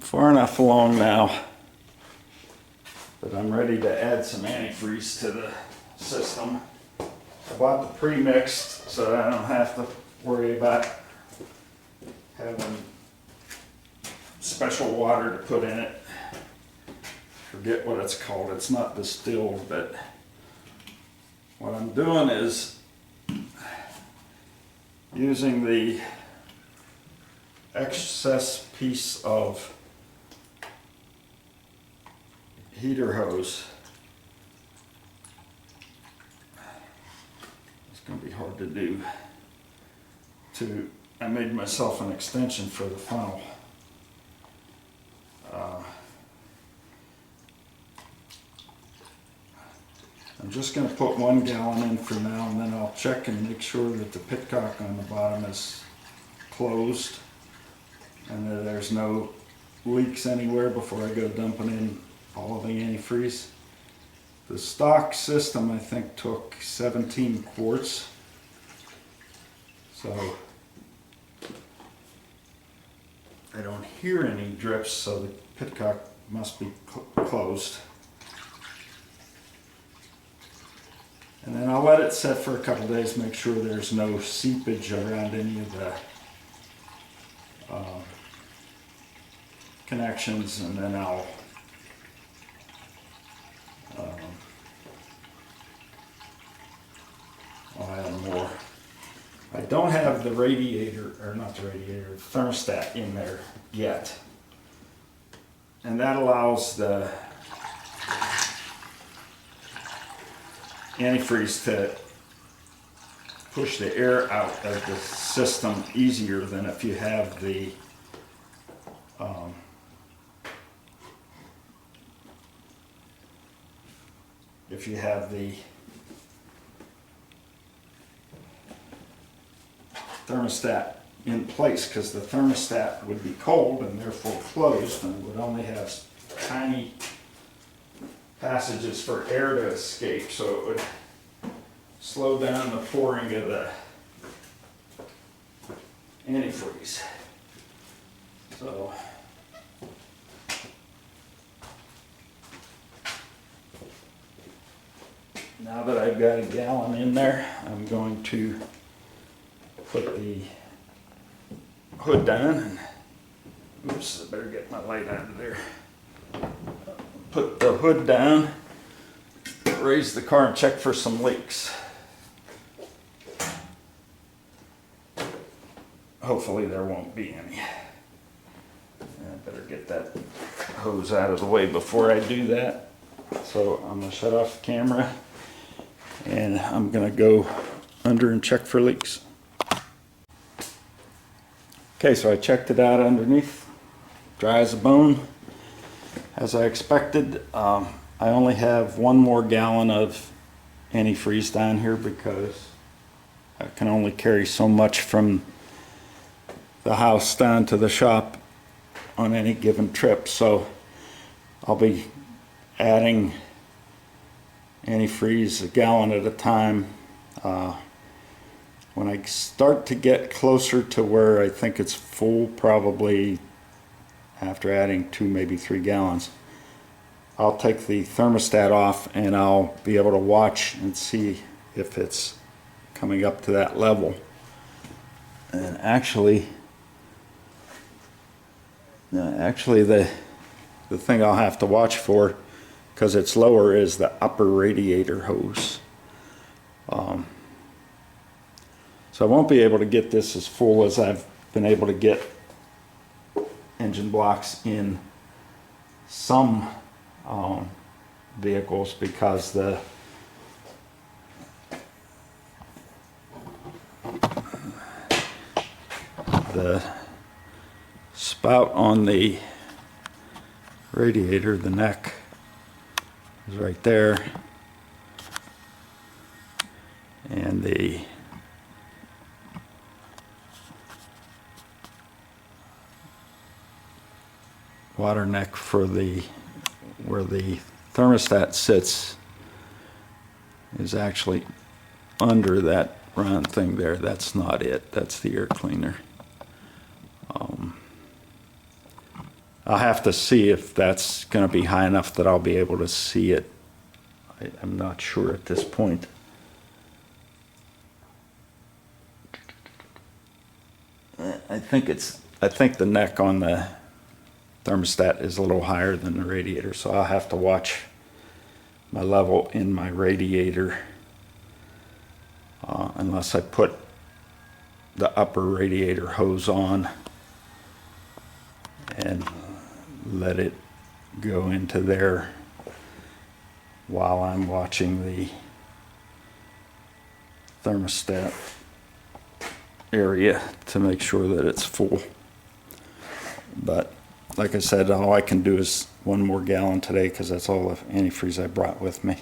far enough along now that I'm ready to add some antifreeze to the system. I bought the pre-mixed so that I don't have to worry about having special water to put in it. Forget what it's called. It's not distilled, but what I'm doing is using the excess piece of heater hose. It's going to be hard to do. I made myself an extension for the funnel. I'm just going to put 1 gallon in for now, and then I'll check and make sure that the pitcock on the bottom is closed and that there's no leaks anywhere before I go dumping in all of the antifreeze. The stock system I think took 17 quarts, so I don't hear any drips, so the pitcock must be closed. And then I'll let it set for a couple days, make sure there's no seepage around any of the connections, and then I'll add more. I don't have the radiator, or not the radiator, thermostat in there yet. And that allows the antifreeze to push the air out of the system easier than if you have the thermostat in place, because the thermostat would be cold and therefore closed and would only have tiny passages for air to escape, so it would slow down the pouring of the antifreeze. So now that I've got a gallon in there, I'm going to put the hood down and oops, I better get my light out of there. Put the hood down, raise the car and check for some leaks. Hopefully there won't be any. I better get that hose out of the way before I do that. So I'm going to shut off the camera and I'm going to go under and check for leaks. Okay, so I checked it out underneath, dry as a bone. As I expected, I only have 1 more gallon of antifreeze down here because I can only carry so much from the house down to the shop on any given trip. So I'll be adding antifreeze a gallon at a time. When I start to get closer to where I think it's full, probably after adding 2, maybe 3 gallons, I'll take the thermostat off and I'll be able to watch and see if it's coming up to that level. And actually the thing I'll have to watch for, because it's lower, is the upper radiator hose. So I won't be able to get this as full as I've been able to get engine blocks in some vehicles, because the spout on the radiator, the neck, is right there, and the water neck for where the thermostat sits is actually under that round thing there. That's not it. That's the air cleaner. I'll have to see if that's going to be high enough that I'll be able to see it. I'm not sure at this point. I think the neck on the thermostat is a little higher than the radiator, so I'll have to watch my level in my radiator unless I put the upper radiator hose on and let it go into there while I'm watching the thermostat area to make sure that it's full. But like I said, all I can do is 1 more gallon today because that's all the antifreeze I brought with me.